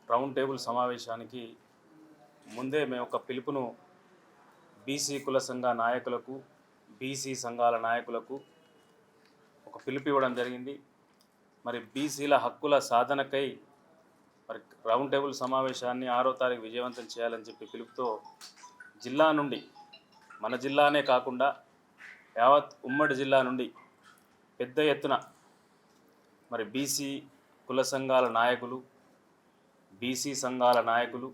Round table సమావేశానికి ముందే మేము ఒక పిలుపును బీసీ కుల సంఘ నాయకులకు, బీసీ సంఘాల నాయకులకు ఒక పిలుపు ఇవ్వడం జరిగింది. మరి బీసీల హక్కుల సాధనకై మరి రౌండ్ టేబుల్ సమావేశాన్ని 6వ తారీఖు విజయవంతం చేయాలని చెప్పి పిలుపుతో జిల్లా నుండి, మన జిల్లానే కాకుండా యావత్ ఉమ్మడి జిల్లా నుండి పెద్ద ఎత్తున మరి బీసీ కుల సంఘాల నాయకులు, బీసీ సంఘాల నాయకులు,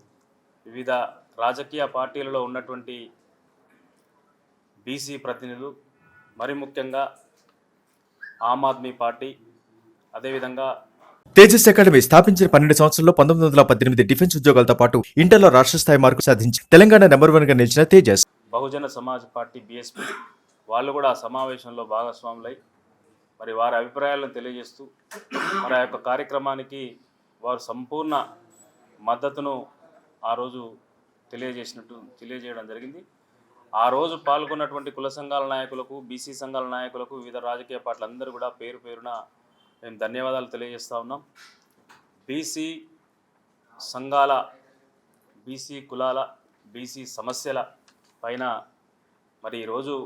వివిధ రాజకీయ పార్టీలలో ఉన్నటువంటి బీసీ ప్రతినిధులు, మరి ముఖ్యంగా ఆమ్ ఆద్మీ పార్టీ, అదేవిధంగా తేజస్ అకాడమీ స్థాపించిన 12 సంవత్సరాల్లో 1918 డిఫెన్స్ ఉద్యోగాలతో పాటు ఇంటర్లో రాష్ట్ర స్థాయి మార్కులు సాధించి తెలంగాణ నెంబర్ 1గా నిలిచిన తేజస్ బహుజన సమాజ్ పార్టీ బీఎస్పీ వాళ్ళు కూడా ఆ సమావేశంలో భాగస్వాములై మరి వారి అభిప్రాయాలను తెలియజేస్తూ మరి ఆ యొక్క కార్యక్రమానికి వారు సంపూర్ణ మద్దతును ఆ రోజు తెలియజేయడం జరిగింది. ఆ రోజు పాల్గొన్నటువంటి కుల సంఘాల నాయకులకు, బీసీ సంఘాల నాయకులకు, వివిధ రాజకీయ పార్టీలందరూ కూడా పేరు పేరున మేము ధన్యవాదాలు తెలియజేస్తూ ఉన్నాం. బీసీ సంఘాల, బీసీ కులాల, బీసీ సమస్యల పైన మరి ఈరోజు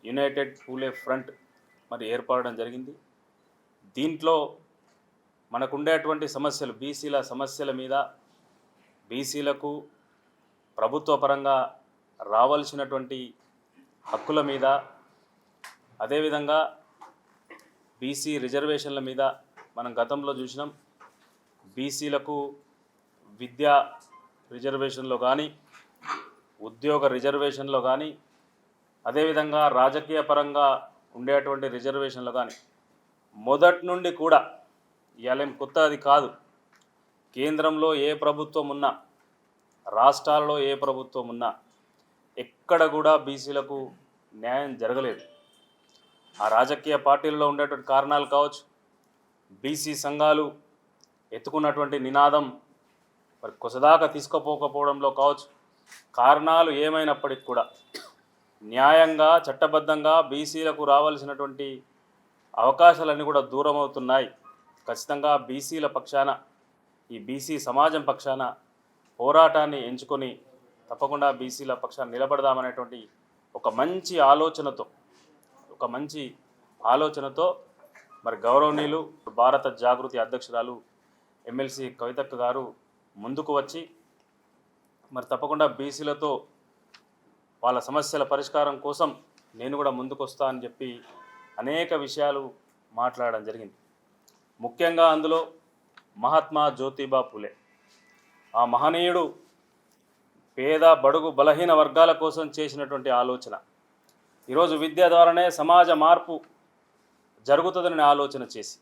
యునైటెడ్ పూలే ఫ్రంట్ మరి ఏర్పడడం జరిగింది. దీంట్లో మనకుండేటువంటి సమస్యలు, బీసీల సమస్యల మీద, బీసీలకు ప్రభుత్వ పరంగా రావాల్సినటువంటి హక్కుల మీద, అదేవిధంగా బీసీ రిజర్వేషన్ల మీద మనం గతంలో చూసినాం. బీసీలకు విద్యా రిజర్వేషన్లో కానీ, ఉద్యోగ రిజర్వేషన్లో కానీ, అదేవిధంగా రాజకీయ పరంగా ఉండేటువంటి రిజర్వేషన్లు కానీ మొదటి నుండి కూడా ఇవాళ కొత్త అది కాదు. కేంద్రంలో ఏ ప్రభుత్వం ఉన్నా, రాష్ట్రాల్లో ఏ ప్రభుత్వం ఉన్నా ఎక్కడ కూడా బీసీలకు న్యాయం జరగలేదు. ఆ రాజకీయ పార్టీలలో ఉండేటువంటి కారణాలు కావచ్చు, బీసీ సంఘాలు ఎత్తుకున్నటువంటి నినాదం మరి కొసదాకా తీసుకుపోకపోవడంలో కావచ్చు, కారణాలు ఏమైనప్పటికీ కూడా న్యాయంగా, చట్టబద్ధంగా బీసీలకు రావాల్సినటువంటి అవకాశాలన్నీ కూడా దూరం అవుతున్నాయి. ఖచ్చితంగా బీసీల పక్షాన, ఈ బీసీ సమాజం పక్షాన పోరాటాన్ని ఎంచుకొని తప్పకుండా బీసీల పక్షాన నిలబడదామనేటువంటి ఒక మంచి ఆలోచనతో మరి గౌరవనీయులు భారత జాగృతి అధ్యక్షురాలు ఎమ్మెల్సీ కవితక్క గారు ముందుకు వచ్చి మరి తప్పకుండా బీసీలతో వాళ్ళ సమస్యల పరిష్కారం కోసం నేను కూడా ముందుకు వస్తా అని చెప్పి అనేక విషయాలు మాట్లాడడం జరిగింది. ముఖ్యంగా అందులో మహాత్మా జ్యోతిబా పూలే, ఆ మహనీయుడు పేద, బడుగు, బలహీన వర్గాల కోసం చేసినటువంటి ఆలోచన, ఈరోజు విద్య ద్వారానే సమాజ మార్పు జరుగుతుందని ఆలోచన చేసి,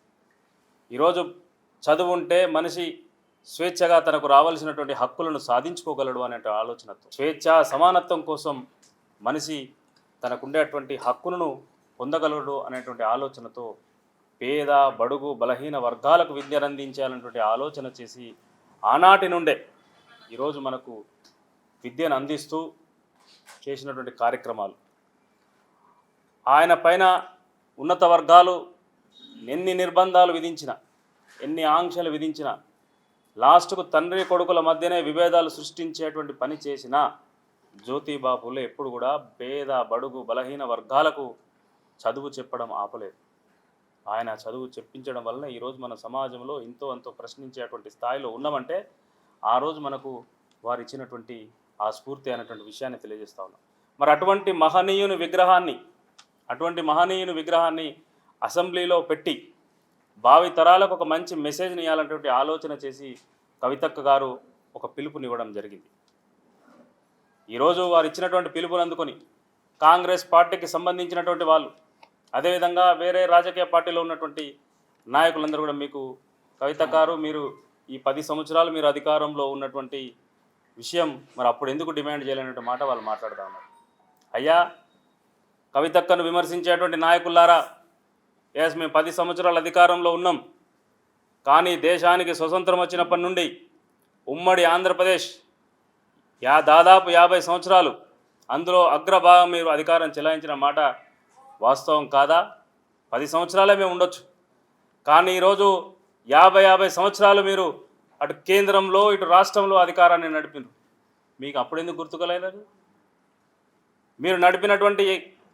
ఈరోజు చదువు ఉంటే మనిషి స్వేచ్ఛగా తనకు రావాల్సినటువంటి హక్కులను సాధించుకోగలడు అనే ఆలోచనతో, స్వేచ్ఛ సమానత్వం కోసం మనిషి తనకుండేటువంటి హక్కులను పొందగలడు అనేటువంటి ఆలోచనతో పేద, బడుగు, బలహీన వర్గాలకు విద్యను అందించాలనేటువంటి ఆలోచన చేసి ఆనాటి నుండే ఈరోజు మనకు విద్యను అందిస్తూ చేసినటువంటి కార్యక్రమాలు, ఆయన పైన ఉన్నత వర్గాలు ఎన్ని నిర్బంధాలు విధించినా, ఎన్ని ఆంక్షలు విధించినా, లాస్ట్కు తండ్రి కొడుకుల మధ్యనే విభేదాలు సృష్టించేటువంటి పని చేసిన జ్యోతిబా పూలే ఎప్పుడు కూడా పేద, బడుగు, బలహీన వర్గాలకు చదువు చెప్పడం ఆపలేదు. ఆయన చదువు చెప్పించడం వలన ఈరోజు మన సమాజంలో ఎంతో అంతో ప్రశ్నించేటువంటి స్థాయిలో ఉన్నామంటే ఆ రోజు మనకు వారు ఇచ్చినటువంటి ఆ స్ఫూర్తి అనేటువంటి విషయాన్ని తెలియజేస్తా ఉన్నాం. మరి అటువంటి మహనీయుని విగ్రహాన్ని అసెంబ్లీలో పెట్టి భావి తరాలకు ఒక మంచి మెసేజ్ని ఇవ్వాలనేటువంటి ఆలోచన చేసి కవితక్క గారు ఒక పిలుపునివ్వడం జరిగింది. ఈరోజు వారు ఇచ్చినటువంటి పిలుపుని అందుకొని కాంగ్రెస్ పార్టీకి సంబంధించినటువంటి వాళ్ళు, అదేవిధంగా వేరే రాజకీయ పార్టీలో ఉన్నటువంటి నాయకులందరూ కూడా మీకు కవితక్క గారు, మీరు ఈ 10 సంవత్సరాలు మీరు అధికారంలో ఉన్నటువంటి విషయం మరి అప్పుడు ఎందుకు డిమాండ్ చేయలేనటువంటి మాట వాళ్ళు మాట్లాడుతూ ఉన్నారు. అయ్యా, కవితక్కను విమర్శించేటువంటి నాయకులారా, మేము 10 సంవత్సరాలు అధికారంలో ఉన్నాం, కానీ దేశానికి స్వతంత్రం వచ్చినప్పటి నుండి ఉమ్మడి ఆంధ్రప్రదేశ్ దాదాపు 50 సంవత్సరాలు, అందులో అగ్రభాగం మీరు అధికారం చెలాయించిన మాట వాస్తవం కాదా? 10 సంవత్సరాలే మేము ఉండొచ్చు, కానీ ఈరోజు 50 సంవత్సరాలు మీరు అటు కేంద్రంలో ఇటు రాష్ట్రంలో అధికారాన్ని నడిపినారు. మీకు అప్పుడు ఎందుకు గుర్తుకలేదు? మీరు నడిపినటువంటి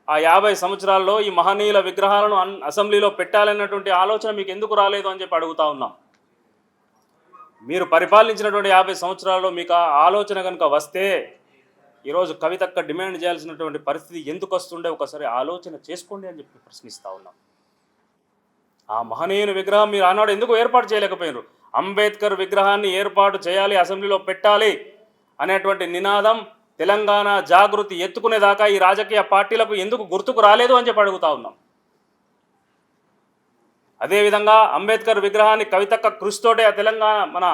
ఆ 50 సంవత్సరాల్లో ఈ మహనీయుల విగ్రహాలను అసెంబ్లీలో పెట్టాలన్నటువంటి ఆలోచన మీకు ఎందుకు రాలేదు అని చెప్పి అడుగుతా ఉన్నాం. మీరు పరిపాలించినటువంటి 50 సంవత్సరాల్లో మీకు ఆ ఆలోచన కనుక వస్తే ఈరోజు కవితక్క డిమాండ్ చేయాల్సినటువంటి పరిస్థితి ఎందుకు వస్తుండే ఒకసారి ఆలోచన చేసుకోండి అని చెప్పి ప్రశ్నిస్తూ ఉన్నాం. ఆ మహనీయుని విగ్రహం మీరు ఆనాడు ఎందుకు ఏర్పాటు చేయలేకపోయినారు? అంబేద్కర్ విగ్రహాన్ని ఏర్పాటు చేయాలి, అసెంబ్లీలో పెట్టాలి అనేటువంటి నినాదం తెలంగాణ జాగృతి ఎత్తుకునేదాకా ఈ రాజకీయ పార్టీలకు ఎందుకు గుర్తుకు రాలేదు అని చెప్పి అడుగుతా ఉన్నాం. అదేవిధంగా అంబేద్కర్ విగ్రహాన్ని కవితక్క కృషితోటే తెలంగాణ మన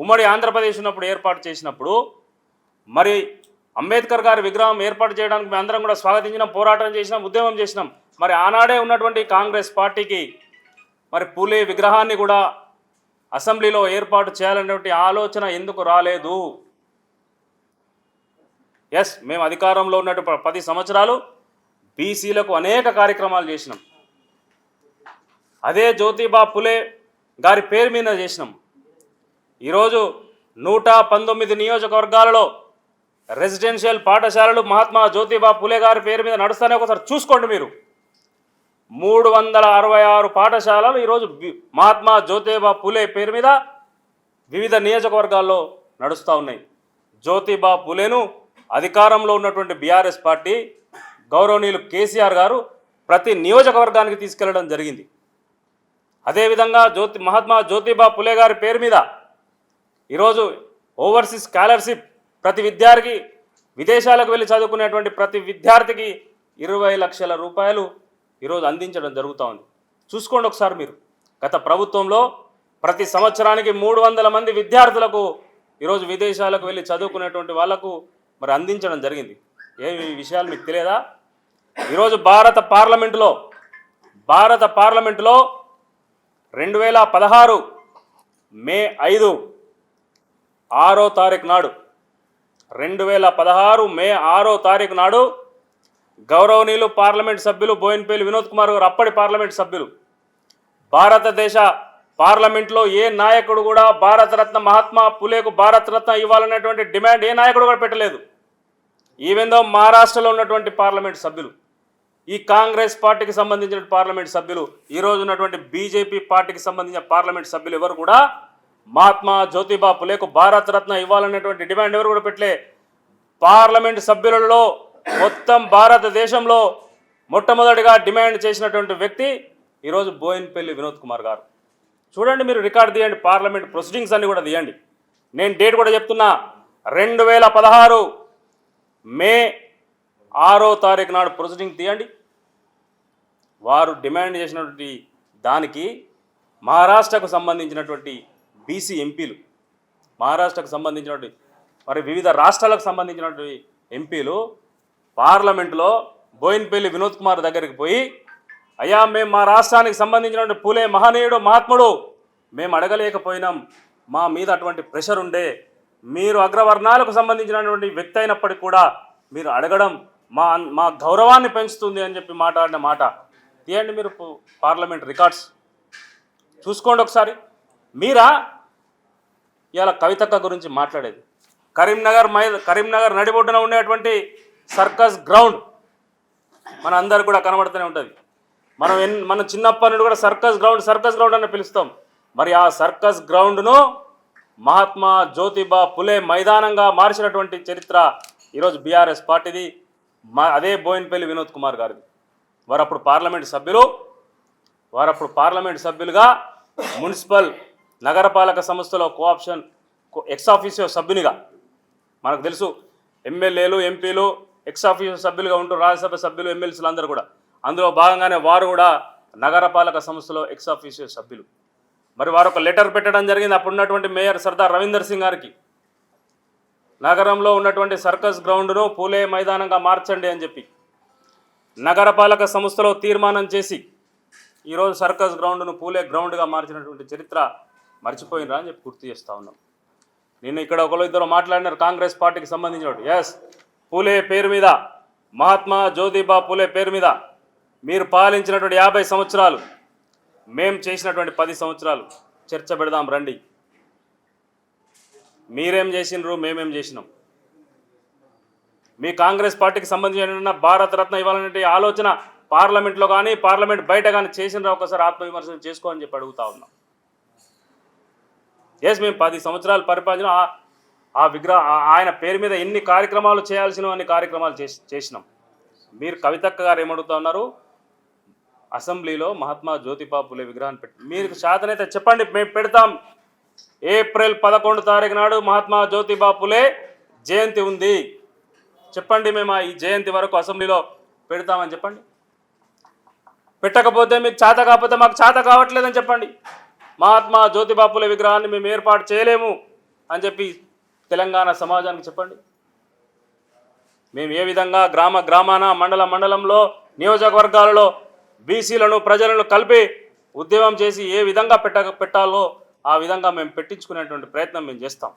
ఉమ్మడి ఆంధ్రప్రదేశ్ ఉన్నప్పుడు ఏర్పాటు చేసినప్పుడు మరి అంబేద్కర్ గారి విగ్రహం ఏర్పాటు చేయడానికి మేము అందరం కూడా స్వాగతించినాం, పోరాటం చేసినాం, ఉద్యమం చేసినాం. మరి ఆనాడే ఉన్నటువంటి కాంగ్రెస్ పార్టీకి మరి పూలే విగ్రహాన్ని కూడా అసెంబ్లీలో ఏర్పాటు చేయాలనేటువంటి ఆలోచన ఎందుకు రాలేదు? ఎస్, మేము అధికారంలో ఉన్నట్టు 10 సంవత్సరాలు బీసీలకు అనేక కార్యక్రమాలు చేసినాం. అదే జ్యోతిబా పులే గారి పేరు మీద చేసినాం. ఈరోజు 119 నియోజకవర్గాలలో రెసిడెన్షియల్ పాఠశాలలు మహాత్మా జ్యోతిబా పులే గారి పేరు మీద నడుస్తానే ఒకసారి చూసుకోండి మీరు. 366 పాఠశాలలు ఈరోజు మహాత్మా జ్యోతిబా పులే పేరు మీద వివిధ నియోజకవర్గాల్లో నడుస్తూ ఉన్నాయి. జ్యోతిబా పులేను అధికారంలో ఉన్నటువంటి బీఆర్ఎస్ పార్టీ గౌరవనీయులు కేసీఆర్ గారు ప్రతి నియోజకవర్గానికి తీసుకెళ్లడం జరిగింది. అదేవిధంగా మహాత్మా జ్యోతిబా పులే గారి పేరు మీద ఈరోజు ఓవర్సీస్ స్కాలర్షిప్ ప్రతి విద్యార్థికి విదేశాలకు వెళ్ళి చదువుకునేటువంటి ప్రతి విద్యార్థికి 20 లక్షల రూపాయలు ఈరోజు అందించడం జరుగుతూ ఉంది. చూసుకోండి ఒకసారి మీరు. గత ప్రభుత్వంలో ప్రతి సంవత్సరానికి 300 మంది విద్యార్థులకు ఈరోజు విదేశాలకు వెళ్ళి చదువుకునేటువంటి వాళ్లకు మరి అందించడం జరిగింది. ఈ విషయాలు మీకు తెలియదా? ఈరోజు భారత పార్లమెంటులో 2016 మే 5 6వ తారీఖు నాడు 2016 మే 6వ తారీఖు నాడు గౌరవనీయులు పార్లమెంట్ సభ్యులు బోయినపల్లి వినోద్ కుమార్ గారు, అప్పటి పార్లమెంట్ సభ్యులు, భారతదేశ పార్లమెంట్లో ఏ నాయకుడు కూడా భారతరత్న మహాత్మా పులేకు భారతరత్న ఇవ్వాలనేటువంటి డిమాండ్ ఏ నాయకుడు కూడా పెట్టలేదు. ఈవెన్ దో మహారాష్ట్రలో ఉన్నటువంటి పార్లమెంట్ సభ్యులు, ఈ కాంగ్రెస్ పార్టీకి సంబంధించిన పార్లమెంట్ సభ్యులు, ఈరోజు ఉన్నటువంటి బీజేపీ పార్టీకి సంబంధించిన పార్లమెంట్ సభ్యులు ఎవరు కూడా మహాత్మా జ్యోతిబా పులేకు భారతరత్న ఇవ్వాలనేటువంటి డిమాండ్ ఎవరు కూడా పెట్టలే. పార్లమెంట్ సభ్యులలో మొత్తం భారతదేశంలో మొట్టమొదటిగా డిమాండ్ చేసినటువంటి వ్యక్తి ఈరోజు బోయినపల్లి వినోద్ కుమార్ గారు. చూడండి, మీరు రికార్డు తీయండి, పార్లమెంట్ ప్రొసీడింగ్స్ అన్ని కూడా తీయండి. నేను డేట్ కూడా చెప్తున్నా, 2016 మే 6వ తారీఖు నాడు ప్రొసీడింగ్ తీయండి. వారు డిమాండ్ చేసినటువంటి దానికి మహారాష్ట్రకు సంబంధించినటువంటి బీసీ ఎంపీలు, మహారాష్ట్రకు సంబంధించినటువంటి మరి వివిధ రాష్ట్రాలకు సంబంధించినటువంటి ఎంపీలు పార్లమెంటులో బోయినపల్లి వినోద్ కుమార్ దగ్గరికి పోయి, అయ్యా మేము మా రాష్ట్రానికి సంబంధించినటువంటి పూలే మహనీయుడు మహాత్ముడు మేము అడగలేకపోయినాం, మా మీద అటువంటి ప్రెషర్ ఉండే, మీరు అగ్రవర్ణాలకు సంబంధించినటువంటి వ్యక్తి అయినప్పటికీ కూడా మీరు అడగడం మా గౌరవాన్ని పెంచుతుంది అని చెప్పి మాట్లాడిన మాట తీయండి. మీరు పార్లమెంట్ రికార్డ్స్ చూసుకోండి ఒకసారి. మీరా ఇవాళ కవితక్క గురించి మాట్లాడేది? కరీంనగర్ నడిబొడ్డున ఉండేటువంటి సర్కస్ గ్రౌండ్ మన అందరికి కూడా కనబడుతూనే ఉంటుంది. మన చిన్నప్పటి నుండి కూడా సర్కస్ గ్రౌండ్ అని పిలుస్తాం. మరి ఆ సర్కస్ గ్రౌండ్ను మహాత్మా జ్యోతిబా పులే మైదానంగా మార్చినటువంటి చరిత్ర ఈరోజు బీఆర్ఎస్ పార్టీది, అదే బోయినపల్లి వినోద్ కుమార్ గారిది. వారు అప్పుడు పార్లమెంట్ సభ్యులుగా మున్సిపల్ నగరపాలక సంస్థలో కోఆప్షన్ ఎక్సాఫీసియో సభ్యునిగా, మనకు తెలుసు ఎమ్మెల్యేలు ఎంపీలు ఎక్సాఫీసియో సభ్యులుగా ఉంటారు, రాజ్యసభ సభ్యులు ఎమ్మెల్సీలు అందరూ కూడా. అందులో భాగంగానే వారు కూడా నగరపాలక సంస్థలో ఎక్సాఫీసియో సభ్యులు. మరి వారు ఒక లెటర్ పెట్టడం జరిగింది అప్పుడున్నటువంటి మేయర్ సర్దార్ రవీందర్ సింగ్ గారికి, నగరంలో ఉన్నటువంటి సర్కస్ గ్రౌండ్ను పూలే మైదానంగా మార్చండి అని చెప్పి. నగరపాలక సంస్థలో తీర్మానం చేసి ఈరోజు సర్కస్ గ్రౌండ్ను పూలే గ్రౌండ్గా మార్చినటువంటి చరిత్ర మర్చిపోయినరా అని చెప్పి గుర్తు చేస్తూ ఉన్నాం. నిన్న ఇక్కడ ఒకరు ఇద్దరు మాట్లాడినారు కాంగ్రెస్ పార్టీకి సంబంధించినట్టు. ఎస్, పూలే పేరు మీద, మహాత్మా జ్యోతిబా పూలే పేరు మీద మీరు పాలించినటువంటి 50 సంవత్సరాలు, మేము చేసినటువంటి 10 సంవత్సరాలు చర్చ పెడదాం రండి. మీరేం చేసినారు, మేమేం చేసినాం. మీ కాంగ్రెస్ పార్టీకి సంబంధించిన భారతరత్న ఇవ్వాలనే ఆలోచన పార్లమెంట్లో కానీ పార్లమెంట్ బయట కానీ చేసినారా ఒకసారి ఆత్మవిమర్శన చేసుకో అని చెప్పి అడుగుతా ఉన్నాం. ఎస్, మేము 10 సంవత్సరాలు పరిపాలన ఆయన పేరు మీద ఎన్ని కార్యక్రమాలు చేయాల్సిన అన్ని కార్యక్రమాలు చేసినాం. మీరు కవితక్క గారు ఏమడుగుతా ఉన్నారు, అసెంబ్లీలో మహాత్మా జ్యోతిబా ఫులే విగ్రహాన్ని పెట్టి మీరు శాతనైతే చెప్పండి, మేము పెడతాం. ఏప్రిల్ 11 తారీఖు నాడు మహాత్మా జ్యోతిబా ఫులే జయంతి ఉంది, చెప్పండి మేము ఈ జయంతి వరకు అసెంబ్లీలో పెడతామని చెప్పండి. పెట్టకపోతే మీకు చేత కాకపోతే మాకు చేత కావట్లేదని చెప్పండి. మహాత్మా జ్యోతిబా ఫులే విగ్రహాన్ని మేము ఏర్పాటు చేయలేము అని చెప్పి తెలంగాణ సమాజానికి చెప్పండి. మేము ఏ విధంగా గ్రామాన మండలంలో నియోజకవర్గాలలో బీసీలను ప్రజలను కలిపి ఉద్యమం చేసి ఏ విధంగా పెట్టాలో ఆ విధంగా మేము పెట్టించుకునేటువంటి ప్రయత్నం మేము చేస్తాం.